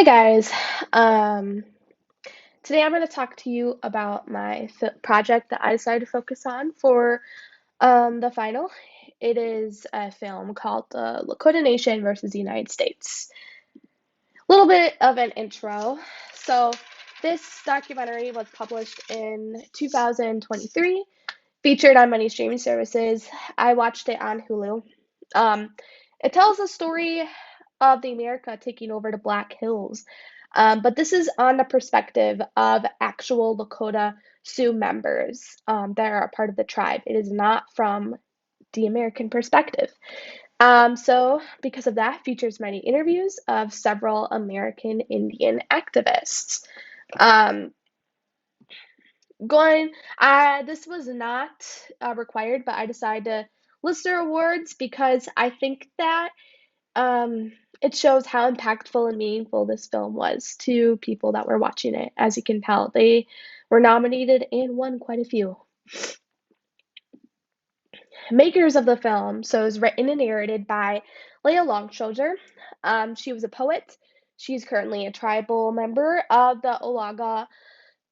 Hey guys, um, today I'm going to talk to you about my project that I decided to focus on for the final. It is a film called The Lakota Nation versus the United States. A little bit of an intro. So, this documentary was published in 2023, featured on many streaming services. I watched it on Hulu. Um, it tells the story of the America taking over the Black Hills. But this is on the perspective of actual Lakota Sioux members that are a part of the tribe. It is not from the American perspective. So, because of that, features many interviews of several American Indian activists. Um, going, this was not required, but I decided to list their awards because I think that um, it shows how impactful and meaningful this film was to people that were watching it. As you can tell, they were nominated and won quite a few. Makers of the film, so it was written and narrated by Leah Longshoulder. She was a poet. She's currently a tribal member of the Olaga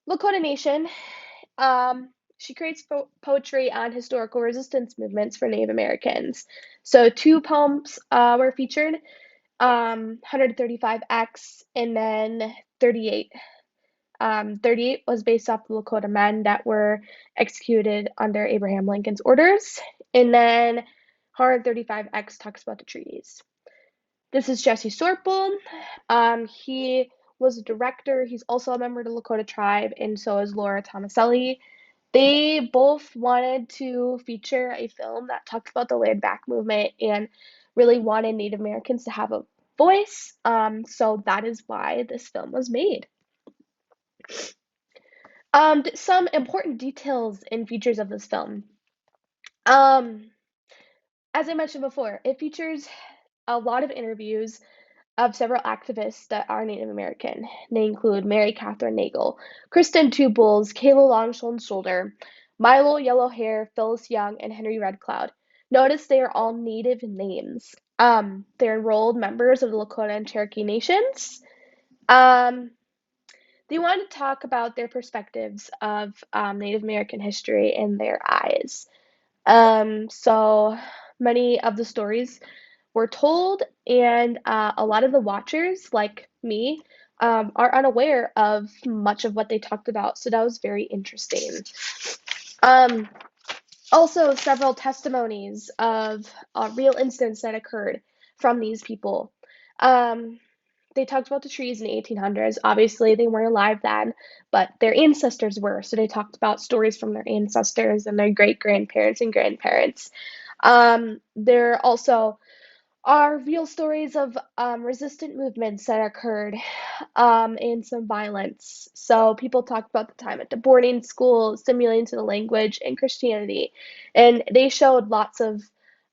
Lakota Nation. She creates poetry on historical resistance movements for Native Americans. So two poems were featured, 135X and then 38. 38 was based off the Lakota men that were executed under Abraham Lincoln's orders. And then 135X talks about the treaties. This is Jesse Sorpel. He was a director. He's also a member of the Lakota tribe, and so is Laura Tomaselli. They both wanted to feature a film that talked about the land back movement and really wanted Native Americans to have a voice. So that is why this film was made. Some important details and features of this film. Um, as I mentioned before, it features a lot of interviews of several activists that are Native American. They include Mary Catherine Nagel, Kristen Two Bulls, Kayla Longshoulder, Milo Yellowhair, Phyllis Young, and Henry Red Cloud. Notice they are all Native names. They're enrolled members of the Lakota and Cherokee nations. Um, they want to talk about their perspectives of Native American history in their eyes. So many of the stories were told, and a lot of the watchers, like me, are unaware of much of what they talked about. So that was very interesting. Um, Also, several testimonies of real incidents that occurred from these people. Um, they talked about the trees in the 1800s. Obviously, they weren't alive then, but their ancestors were. So they talked about stories from their ancestors and their great grandparents and grandparents. There also are real stories of resistant movements that occurred and some violence. So people talk about the time at the boarding school, assimilating to the language and Christianity, and they showed lots of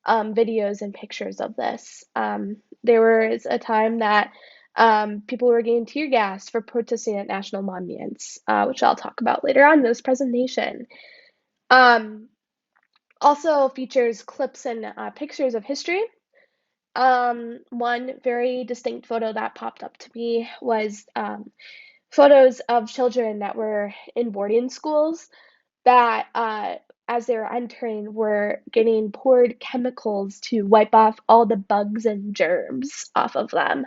videos and pictures of this. There was a time that people were getting tear gassed for protesting at national monuments, which I'll talk about later on in this presentation. Um, Also features clips and pictures of history. One very distinct photo that popped up to me was photos of children that were in boarding schools that, as they were entering, were getting poured chemicals to wipe off all the bugs and germs off of them.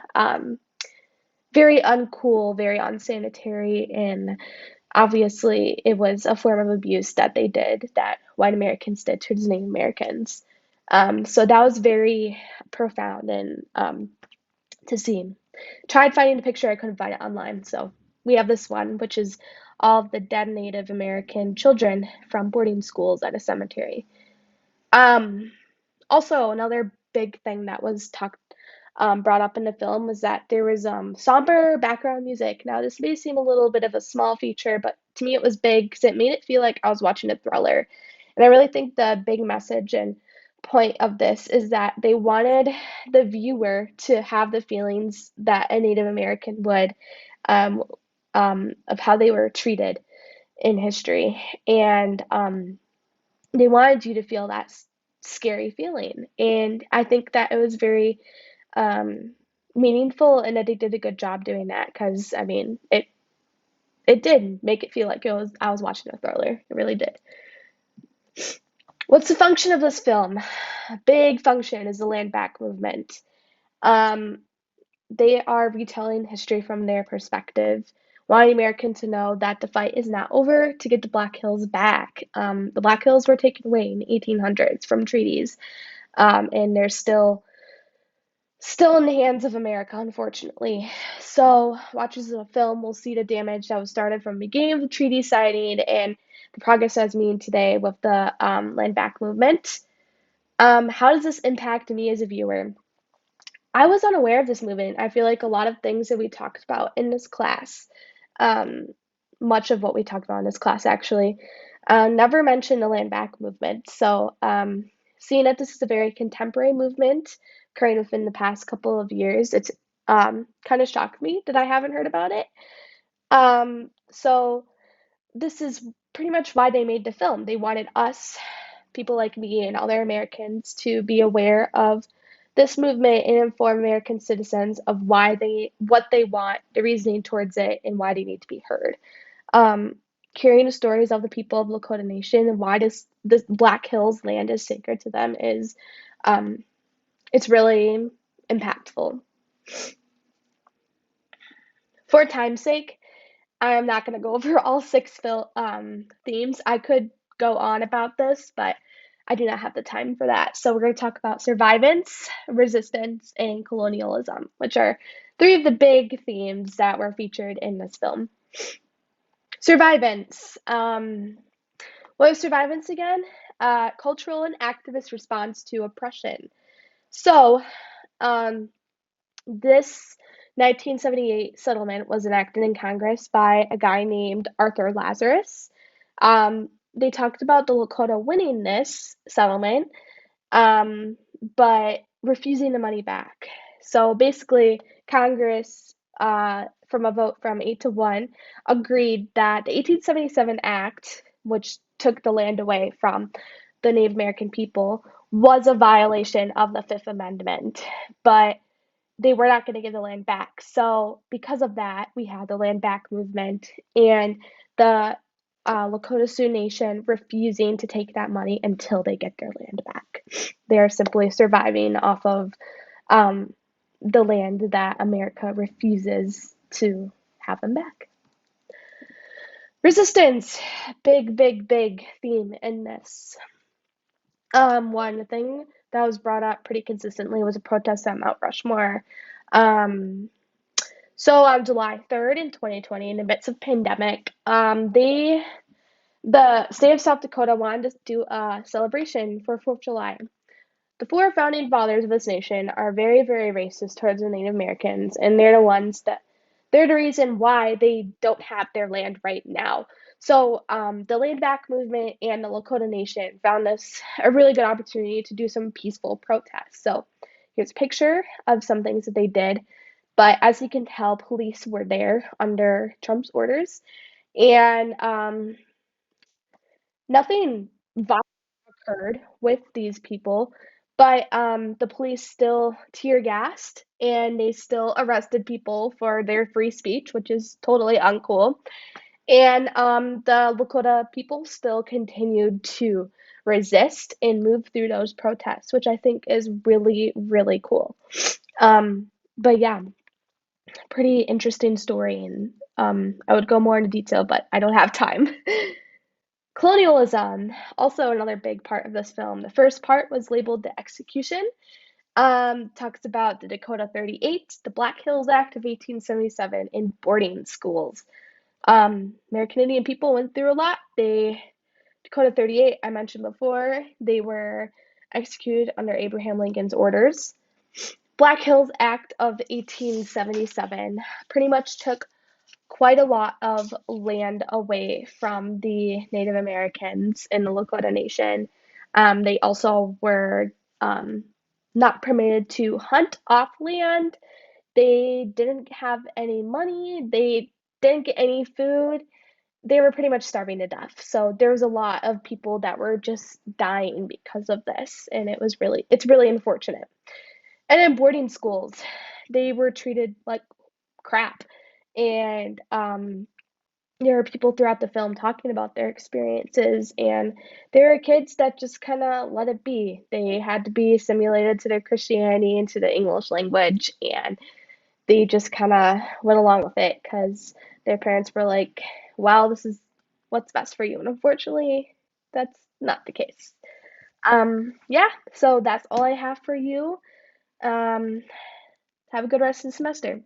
Very uncool, very unsanitary, and obviously it was a form of abuse that they did, that white Americans did to Native Americans. So that was very profound and to see. Tried finding the picture, I couldn't find it online. So we have this one, which is all of the dead Native American children from boarding schools at a cemetery. Um, Also, another big thing that was brought up in the film was that there was somber background music. Now, this may seem a little bit of a small feature, but to me it was big because it made it feel like I was watching a thriller. And I really think the big message and point of this is that they wanted the viewer to have the feelings that a Native American would, um, of how they were treated in history. And they wanted you to feel that scary feeling. And I think that it was very um, meaningful and that they did a good job doing that because I mean it did make it feel like it was I was watching a thriller. It really did. What's the function of this film? A big function is the land back movement. Um, they are retelling history from their perspective, wanting Americans to know that the fight is not over to get the Black Hills back. The Black Hills were taken away in the 1800s from treaties, and they're still in the hands of America, unfortunately. So, watchers of the film will see the damage that was started from the beginning of the treaty signing and the progress as mean today with the land back movement. How does this impact me as a viewer? I was unaware of this movement. I feel like a lot of things that we talked about in this class, um, much of what we talked about in this class actually, never mentioned the land back movement. So, seeing that this is a very contemporary movement occurring within the past couple of years, it's kind of shocked me that I haven't heard about it. So this is pretty much why they made the film. They wanted us, people like me and other Americans, to be aware of this movement and inform American citizens of what they want, the reasoning towards it, and why they need to be heard. Um, Carrying the stories of the people of Lakota Nation and why this Black Hills land is sacred to them is, um, it's really impactful. For time's sake, I'm not going to go over all themes. I could go on about this, but I do not have the time for that. So we're going to talk about survivance, resistance, and colonialism, which are three of the big themes that were featured in this film. Survivance. What is survivance again? Cultural and activist response to oppression. So, um, this 1978 settlement was enacted in Congress by a guy named Arthur Lazarus. They talked about the Lakota winning this settlement, um, but refusing the money back. So basically, Congress, from a vote from 8-1, agreed that the 1877 Act, which took the land away from the Native American people, was a violation of the Fifth Amendment. But they were not going to give the land back. So, because of that, we had the land back movement and the Lakota Sioux Nation refusing to take that money until they get their land back. They are simply surviving off of um, the land that America refuses to have them back. Resistance, big, big, big theme in this. One thing that was brought up pretty consistently was a protest at Mount Rushmore. Um, so on July 3rd in 2020, in the midst of pandemic, the state of South Dakota wanted to do a celebration for 4th of July. The four founding fathers of this nation are very, very racist towards the Native Americans, and they're the reason why they don't have their land right now. So the land back movement and the Lakota Nation found this a really good opportunity to do some peaceful protests. So here's a picture of some things that they did. But as you can tell, police were there under Trump's orders, and nothing violent occurred with these people, but the police still tear gassed and they still arrested people for their free speech, which is totally uncool. And the Lakota people still continued to resist and move through those protests, which I think is really, really cool. But yeah, pretty interesting story, and I would go more into detail, but I don't have time. Colonialism, also another big part of this film. The first part was labeled The Execution. Talks about the Dakota 38, the Black Hills Act of 1877, and boarding schools. American Indian people went through a lot. Dakota 38, I mentioned before, they were executed under Abraham Lincoln's orders. Black Hills Act of 1877 pretty much took quite a lot of land away from the Native Americans in the Lakota Nation. They also were not permitted to hunt off land. They didn't have any money. They didn't get any food. They were pretty much starving to death. So there was a lot of people that were just dying because of this, and it's really unfortunate. And then boarding schools. they were treated like crap. And there are people throughout the film talking about their experiences, and there are kids that just kind of let it be. They had to be assimilated to their Christianity and to the English language, and they just kind of went along with it because their parents were like, wow, this is what's best for you. And unfortunately, that's not the case. Yeah, so that's all I have for you. Um, have a good rest of the semester.